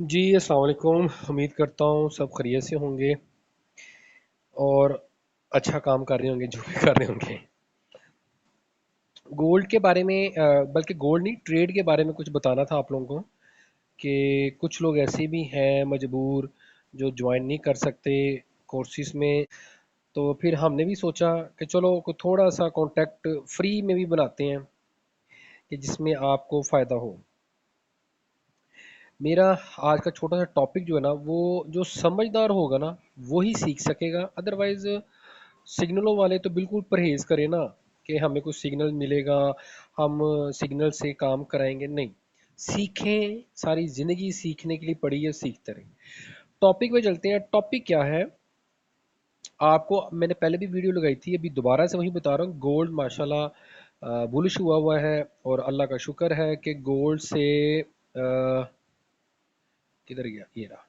जी, अस्सलाम वालेकुम। उम्मीद करता हूँ सब खैरियत से होंगे और अच्छा काम कर रहे होंगे जो भी कर रहे होंगे। गोल्ड के बारे में बल्कि गोल्ड नहीं, ट्रेड के बारे में कुछ बताना था आप लोगों को कि कुछ लोग ऐसे भी हैं मजबूर जो ज्वाइन नहीं कर सकते कोर्सेज में। तो फिर हमने भी सोचा कि चलो कोई थोड़ा सा कांटेक्ट फ्री में भी बनाते हैं कि जिसमें आपको फ़ायदा हो। मेरा आज का छोटा सा टॉपिक जो है ना, वो जो समझदार होगा ना वो ही सीख सकेगा। अदरवाइज सिग्नलों वाले तो बिल्कुल परहेज करें ना कि हमें कुछ सिग्नल मिलेगा, हम सिग्नल से काम कराएंगे, नहीं। सीखें, सारी ज़िंदगी सीखने के लिए पड़ी है, सीखते रहें। टॉपिक पे चलते हैं। टॉपिक क्या है? आपको मैंने पहले भी वीडियो लगाई थी, अभी दोबारा से वही बता रहा हूँ। गोल्ड माशाल्लाह बुलिश हुआ हुआ है और अल्लाह का शुक्र है कि गोल्ड से किधर गया, ये रहा।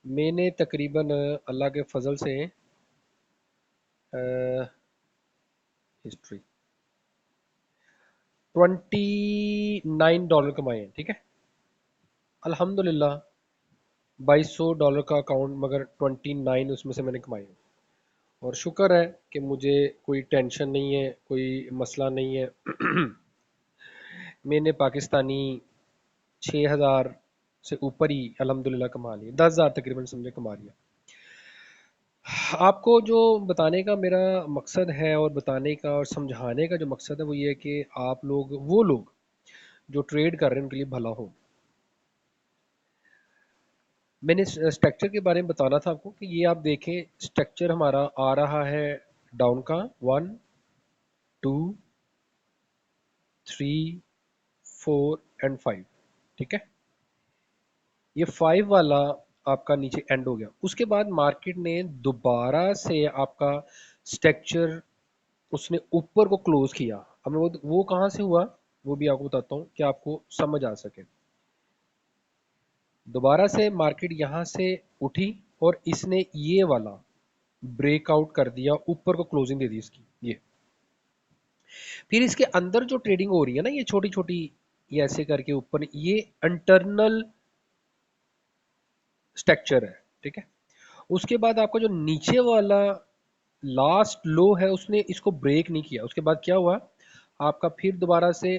मैंने तकरीबन अल्लाह के फजल से हिस्ट्री $29 कमाए हैं, ठीक है। अल्हम्दुलिल्लाह, $2200 का अकाउंट, मगर 29 उसमें से मैंने कमाए हैं। और शुक्र है कि मुझे कोई टेंशन नहीं है, कोई मसला नहीं है। मैंने पाकिस्तानी 6000 से ऊपर ही अल्हम्दुलिल्लाह कमा लिए, 10,000 तकरीबन समझे कमा लिया। आपको जो बताने का मेरा मकसद है और बताने का और समझाने का जो मकसद है वो ये है कि आप लोग, वो लोग जो ट्रेड कर रहे हैं उनके लिए भला हो। मैंने स्ट्रक्चर के बारे में बताना था आपको कि ये आप देखें, स्ट्रक्चर हमारा आ रहा है डाउन का 1 2 3 4 एंड 5, ठीक है। ये 5 वाला आपका नीचे एंड हो गया। उसके बाद मार्केट ने दोबारा से आपका स्ट्रक्चर, उसने ऊपर को क्लोज किया। अब मैं वो कहाँ से हुआ वो भी आपको बताता हूँ कि आपको समझ आ सके। दोबारा से मार्केट यहाँ से उठी और इसने ये वाला ब्रेकआउट कर दिया, ऊपर को क्लोजिंग दे दी इसकी। ये फिर इसके अंदर जो ट्रेडिंग हो रही है ना, ये छोटी छोटी, ये ऐसे करके ऊपर, ये इंटरनल स्ट्रक्चर है, ठीक है। उसके बाद आपका जो नीचे वाला लास्ट लो है, उसने इसको ब्रेक नहीं किया। उसके बाद क्या हुआ आपका, फिर दोबारा से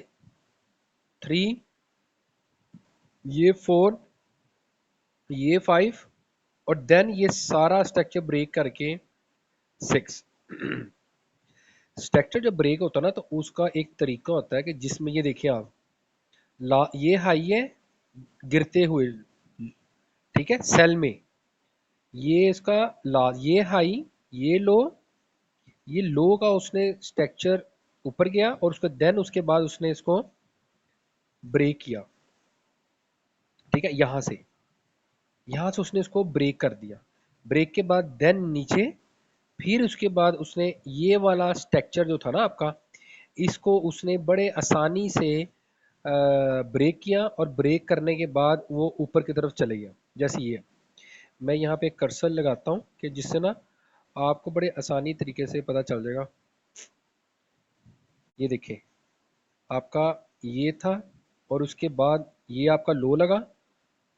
3, ये 4, ये 5, और देन ये सारा स्ट्रक्चर ब्रेक करके 6। स्ट्रक्चर जब ब्रेक होता है ना, तो उसका एक तरीका होता है कि जिसमें ये देखिए आप, ये हाई है गिरते हुए, ठीक है, सेल में, ये इसका ये हाई, ये लो, ये लो का उसने स्ट्रक्चर ऊपर गया और उसके देन उसके बाद उसने इसको ब्रेक किया, ठीक है। यहां से उसने इसको ब्रेक कर दिया। ब्रेक के बाद देन नीचे, फिर उसके बाद उसने ये वाला स्ट्रक्चर जो था ना आपका, इसको उसने बड़े आसानी से ब्रेक किया, और ब्रेक करने के बाद वो ऊपर की तरफ चले गया। जैसे ये मैं यहाँ पे कर्सर लगाता हूँ कि जिससे ना आपको बड़े आसानी तरीके से पता चल जाएगा। ये देखिए आपका ये था, और उसके बाद ये आपका लो लगा,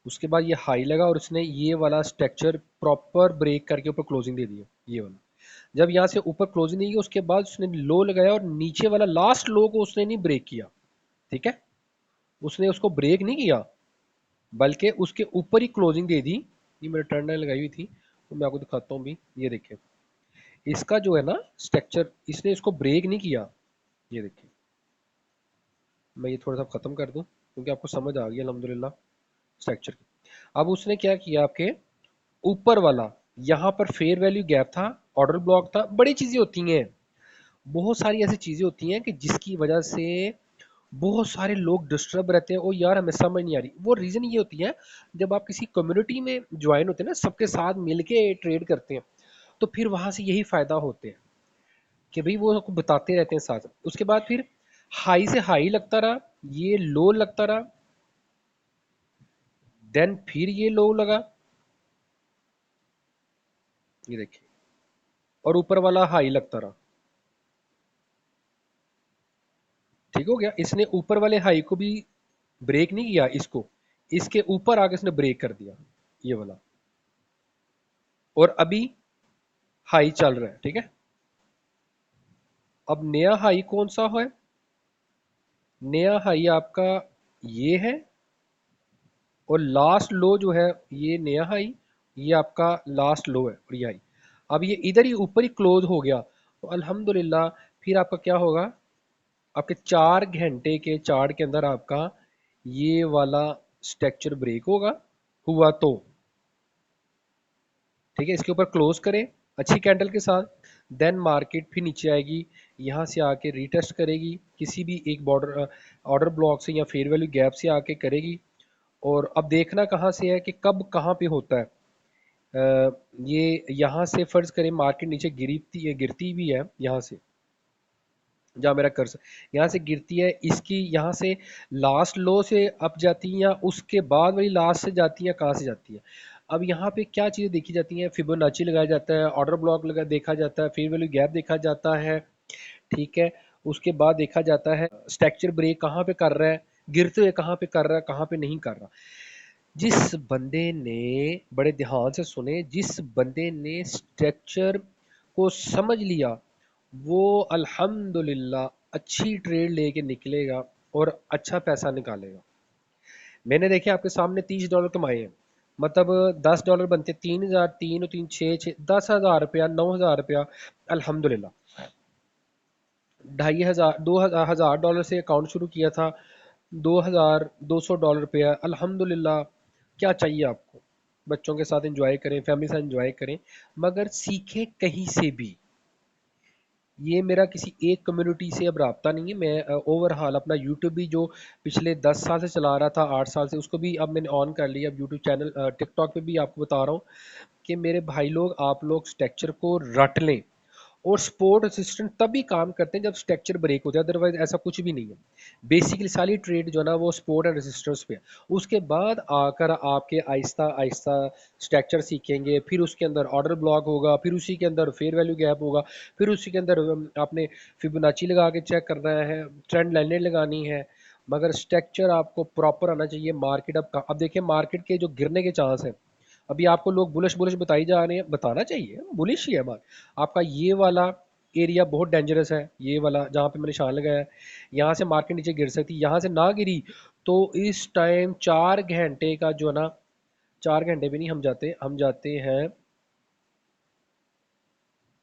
उसके बाद ये हाई लगा, और उसने ये वाला स्ट्रक्चर प्रॉपर ब्रेक करके ऊपर क्लोजिंग दे दी, ये वाला। जब यहाँ से ऊपर क्लोजिंग नहीं की, उसके बाद उसने लो लगाया और नीचे वाला लास्ट लो को उसने नहीं ब्रेक किया, ठीक है। उसने उसको ब्रेक नहीं किया, बल्कि उसके ऊपर ही क्लोजिंग दे दी। ये मैंने टर्न लाइन लगाई हुई थी, तो मैं आपको दिखाता हूँ भी। ये देखिए इसका जो है ना स्ट्रक्चर, इसने इसको ब्रेक नहीं किया। ये देखिए, मैं ये थोड़ा सा ख़त्म कर दूं क्योंकि आपको समझ आ गई अल्हम्दुलिल्लाह स्ट्रक्चर की। अब उसने क्या किया, आपके ऊपर वाला यहाँ पर फेयर वैल्यू गैप था, ऑर्डर ब्लॉक था, बड़ी चीज़ें होती हैं, बहुत सारी ऐसी चीज़ें होती हैं कि जिसकी वजह से बहुत सारे लोग डिस्टर्ब रहते हैं। ओ यार हमें समझ नहीं आ रही। वो रीज़न ये होती है, जब आप किसी कम्युनिटी में ज्वाइन होते हैं ना, सबके साथ मिलके ट्रेड करते हैं, तो फिर वहाँ से यही फ़ायदा होते हैं कि भाई वो आपको बताते रहते हैं साथ। उसके बाद फिर हाई से हाई लगता रहा, ये लो लगता रहा, देन फिर ये लो लगा, ये देखिए, और ऊपर वाला हाई लगता रहा। ठीक हो गया, इसने ऊपर वाले हाई को भी ब्रेक नहीं किया इसको, इसके ऊपर आके इसने ब्रेक कर दिया ये वाला, और अभी हाई चल रहा है, ठीक है। अब नया हाई कौन सा है? नया हाई आपका ये है, और लास्ट लो जो है ये नया हाई, ये आपका लास्ट लो है, और ये हाई। अब ये इधर ही ऊपर ही क्लोज हो गया, तो अल्हम्दुलिल्लाह फिर आपका क्या होगा, आपके 4 घंटे के चार्ट के अंदर आपका ये वाला स्ट्रक्चर ब्रेक होगा, हुआ तो ठीक है। इसके ऊपर क्लोज करें अच्छी कैंडल के साथ, देन मार्केट फिर नीचे आएगी, यहाँ से आके रीटेस्ट करेगी किसी भी एक बॉर्डर ऑर्डर ब्लॉक से या फेयर वैल्यू गैप से आके करेगी। और अब देखना कहाँ से है कि कब कहाँ पे होता है। ये यहाँ से फर्ज करें मार्केट नीचे गिरती गिरती भी है, यहाँ से जहाँ मेरा कर्सर यहाँ से गिरती है, इसकी यहाँ से लास्ट लो से अप जाती है, या उसके बाद वाली लास्ट से जाती है, कहाँ से जाती है। अब यहाँ पे क्या चीज़ें देखी जाती हैं, फिबोनाची लगाया जाता है, ऑर्डर ब्लॉक लगा देखा जाता है, फेयर वैल्यू गैप देखा जाता है, ठीक है। उसके बाद देखा जाता है स्ट्रक्चर ब्रेक कहाँ पे कर रहा है, गिरते हुए कहाँ पे कर रहा है, कहाँ पे नहीं कर रहा। जिस बंदे ने, बड़े ध्यान से सुने, जिस बंदे ने स्ट्रक्चर को समझ लिया वो अल्हम्दुलिल्लाह अच्छी ट्रेड लेके निकलेगा और अच्छा पैसा निकालेगा। मैंने देखे आपके सामने $30 कमाए हैं, मतलब $10 बनते 3,000, 3 और 3 6 10,000 रुपया, 9,000 रुपया, अल्हम्दुलिल्लाह। 2,500 $2,000 से अकाउंट शुरू किया था, $2,200 अल्हम्दुलिल्लाह। क्या चाहिए आपको, बच्चों के साथ एंजॉय करें, फैमिली के साथ एंजॉय करें, मगर सीखें कहीं से भी। ये मेरा किसी एक कम्युनिटी से अब रब्ता नहीं है, मैं ओवरऑल अपना यूट्यूब भी जो पिछले 10 साल से चला रहा था, 8 साल से, उसको भी अब मैंने ऑन कर लिया। अब यूट्यूब चैनल, टिकटॉक पे भी आपको बता रहा हूँ कि मेरे भाई लोग, आप लोग स्ट्रक्चर को रट लें। और सपोर्ट असिस्टेंट तभी काम करते हैं जब स्ट्रक्चर ब्रेक होता है, अदरवाइज ऐसा कुछ भी नहीं है। बेसिकली सारी ट्रेड जो है ना वो सपोर्ट एंड रेजिस्टेंस पे है। उसके बाद आकर आपके आहिस्ता आहिस्ता स्ट्रक्चर सीखेंगे, फिर उसके अंदर ऑर्डर ब्लॉक होगा, फिर उसी के अंदर फेयर वैल्यू गैप होगा, फिर उसी के अंदर आपने फिबोनाची लगा के चेक करना है, ट्रेंड लाइनें लगानी है। मगर स्ट्रक्चर आपको प्रॉपर आना चाहिए। मार्केट अब देखिए मार्केट के जो गिरने के चांस हैं, अभी आपको लोग बुलिश बुलिश बताई जा रहे हैं, बताना चाहिए बुलिश ही है बात। आपका ये वाला एरिया बहुत डेंजरस है, ये वाला जहाँ पे मैंने निशान लगाया है, यहाँ से मार्केट नीचे गिर सकती है। यहाँ से ना गिरी तो इस टाइम 4 घंटे का जो है ना, 4 घंटे भी नहीं, हम जाते हैं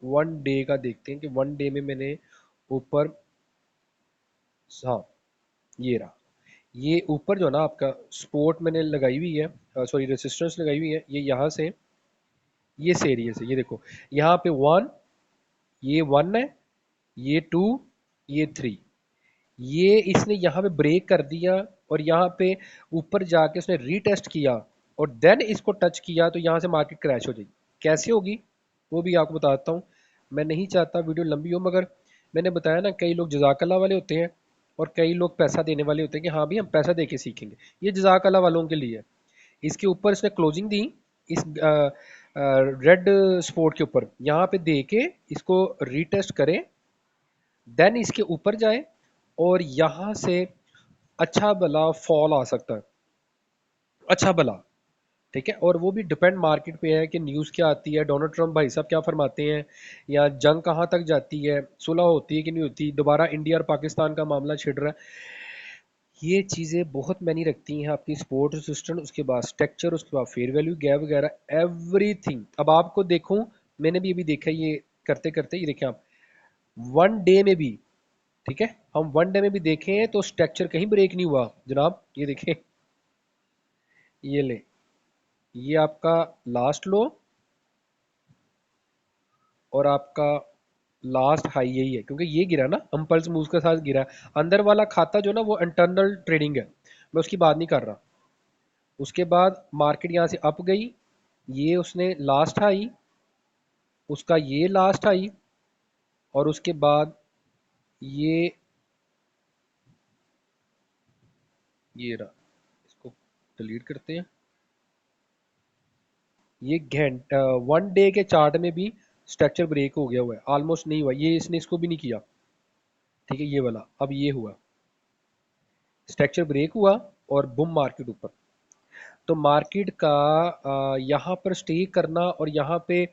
1 डे का, देखते हैं कि 1 डे में मैंने ऊपर, हाँ ये रहा, ये ऊपर जो है ना आपका सपोर्ट मैंने लगाई हुई है, सॉरी रेसिस्टेंस लगाई हुई है, ये यहाँ से, ये इस एरिया से, ये देखो यहाँ पे 1, ये 1 है, ये 2, ये 3, ये इसने यहाँ पे ब्रेक कर दिया, और यहाँ पे ऊपर जाके उसने रीटेस्ट किया, और देन इसको टच किया, तो यहाँ से मार्केट क्रैश हो जाएगी। कैसे होगी वो भी आपको बताता हूँ। मैं नहीं चाहता वीडियो लंबी हो, मगर मैंने बताया ना, कई लोग जज़ाकल्लाह वाले होते हैं और कई लोग पैसा देने वाले होते हैं कि हाँ भी हम पैसा दे के सीखेंगे। ये जज़ाकल्लाह वालों के लिए है। इसके ऊपर इसने क्लोजिंग दी, इस रेड स्पॉट के ऊपर, यहाँ पे दे के इसको रीटेस्ट करें, देन इसके ऊपर जाए, और यहाँ से अच्छा भला फॉल आ सकता है, अच्छा भला, ठीक है। और वो भी डिपेंड मार्केट पे है कि न्यूज़ क्या आती है, डोनाल्ड ट्रंप भाई साहब क्या फरमाते हैं, या जंग कहाँ तक जाती है, सुलह होती है कि नहीं होती, दोबारा इंडिया और पाकिस्तान का मामला छिड़ रहा है। ये चीज़ें बहुत मैनी रखती हैं आपकी सपोर्ट सिस्टम, उसके बाद स्ट्रक्चर, उसके बाद फेयर वैल्यू गैप वगैरह, एवरीथिंग। अब आपको देखूं, मैंने भी अभी देखा ये करते करते, ये देखें आप 1 डे में भी, ठीक है, हम 1 डे में भी देखें तो स्ट्रक्चर कहीं ब्रेक नहीं हुआ जनाब। ये देखें, ये ले, ये आपका लास्ट लो और आपका लास्ट हाई यही है, क्योंकि ये गिरा ना अम्पल्स मूव के साथ गिरा। अंदर वाला खाता जो ना वो इंटरनल ट्रेडिंग है, मैं उसकी बात नहीं कर रहा। उसके बाद मार्केट यहाँ से अप गई, ये उसने लास्ट हाई, उसका ये लास्ट हाई, और उसके बाद ये ये रहा। इसको डिलीट करते हैं। ये घंटा 1 डे के चार्ट में भी स्ट्रक्चर ब्रेक हो गया हुआ है, ऑलमोस्ट नहीं हुआ ये, इसने इसको भी नहीं किया, ठीक है। ये वाला अब ये हुआ, स्ट्रक्चर ब्रेक हुआ, और बुम मार्केट ऊपर। तो मार्केट का यहाँ पर स्टे करना और यहाँ पे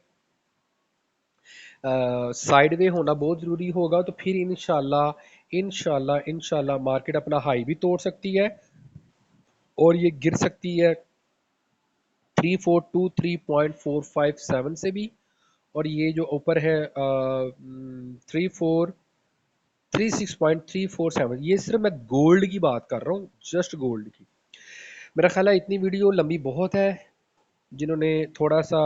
साइडवे होना बहुत ज़रूरी होगा। तो फिर इंशाल्लाह इंशाल्लाह इंशाल्लाह मार्केट अपना हाई भी तोड़ सकती है और ये गिर सकती है 342 3.457 से भी। और ये जो ऊपर है 36.347, ये सिर्फ मैं गोल्ड की बात कर रहा हूँ, जस्ट गोल्ड की। मेरा ख्याल है इतनी वीडियो लंबी बहुत है। जिन्होंने थोड़ा सा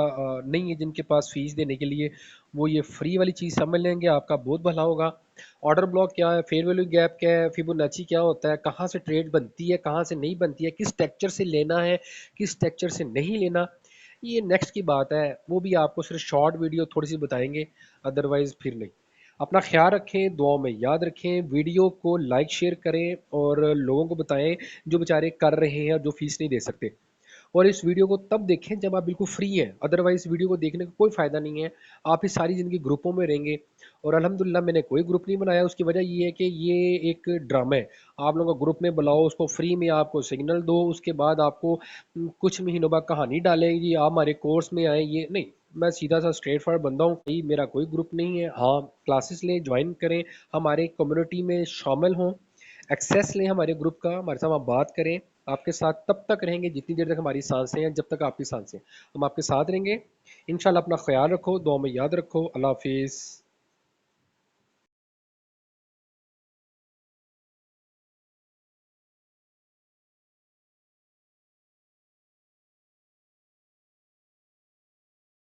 नहीं है जिनके पास फीस देने के लिए, वो ये फ्री वाली चीज़ समझ लेंगे, आपका बहुत भला होगा। ऑर्डर ब्लॉक क्या है, फेयर वैल्यू गैप क्या है, फिबोनाची क्या होता है, कहाँ से ट्रेड बनती है कहाँ से नहीं बनती है, किस टेक्चर से लेना है किस टेक्चर से नहीं लेना, ये नेक्स्ट की बात है। वो भी आपको सिर्फ शॉर्ट वीडियो थोड़ी सी बताएंगे, अदरवाइज फिर नहीं। अपना ख्याल रखें, दुआओं में याद रखें, वीडियो को लाइक शेयर करें और लोगों को बताएं जो बेचारे कर रहे हैं और जो फीस नहीं दे सकते। और इस वीडियो को तब देखें जब आप बिल्कुल फ्री हैं, अदरवाइज वीडियो को देखने का कोई फ़ायदा नहीं है। आप ही सारी ज़िंदगी ग्रुपों में रहेंगे। और अल्हम्दुलिल्लाह मैंने कोई ग्रुप नहीं बनाया, उसकी वजह ये है कि ये एक ड्रामा है। आप लोगों को ग्रुप में बुलाओ, उसको फ्री में आपको सिग्नल दो, उसके बाद आपको कुछ महीनों बाद कहानी डालें जी आप हमारे कोर्स में आए, ये नहीं। मैं सीधा सा स्ट्रेट फॉरवर्ड बंदा हूँ, मेरा कोई ग्रुप नहीं है। हाँ, क्लासेस लें, ज्वाइन करें, हमारे कम्युनिटी में शामिल हों, एक्सेस लें हमारे ग्रुप का, हमारे साथ आप बात करें। आपके साथ तब तक रहेंगे जितनी देर तक हमारी सांसें हैं, जब तक आपकी सांसें, हम आपके साथ रहेंगे। इंशाल्लाह अपना ख्याल रखो, दुआ में याद रखो। अल्लाह हाफिज़।